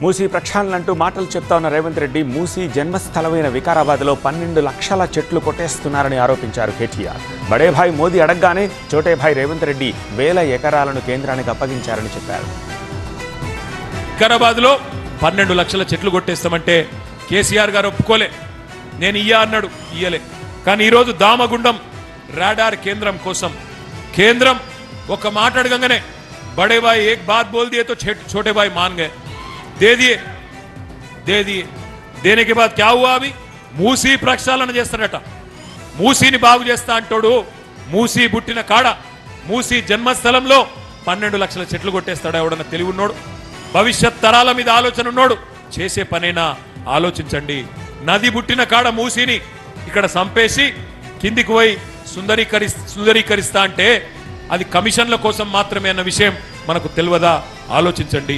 మూసీ ప్రక్షాళనంటూ మాటలు చెప్తా ఉన్న రేవంత్ రెడ్డి మూసీ జన్మస్థలమైన వికారాబాద్లో 12 లక్షల చెట్లు కొట్టేస్తున్నారని ఆరోపించారు కేటీఆర్. బడేభాయ్ మోదీ అడగగానే చోటేభాయ్ రేవంత్ రెడ్డి 1000 ఎకరాలను కేంద్రానికి అప్పగించారని చెప్పారు. వికారాబాద్లో 12 లక్షల చెట్లు కొట్టేస్తామంటే కేసీఆర్ గారు ఒప్పుకోలే, నేను ఇయ్యా అన్నాడు, ఇయ్యలే. కానీ ఈరోజు దామగుండం రాడార్ కేంద్రం కోసం కేంద్రం ఒక మాట అడగంగానే बड़े भाई एक बात बोल दिए तो छोटे भाई मान गए, दे दिए. देने के बाद क्या हुआ? अभी మూసీ ప్రక్షాళన చేస్తారట. మూసీని బాగు చేస్తా అంటాడు. మూసీ పుట్టిన కాడ మూసీ జన్మస్థలంలో 12 లక్షల చెట్లు కొట్టేస్తాడు. ఎవడన్నా తెలివి ఉన్నోడు, భవిష్యత్ తరాల మీద ఆలోచన ఉన్నోడు చేసే పనేనా ఆలోచించండి. నది పుట్టిన కాడ మూసీని ఇక్కడ సంపేసి కిందికి పోయి సుందరీకరిస్తా అంటే అది కమిషన్ల కోసం మాత్రమే అన్న విషయం మనకు తెలియదా? ఆలోచించండి.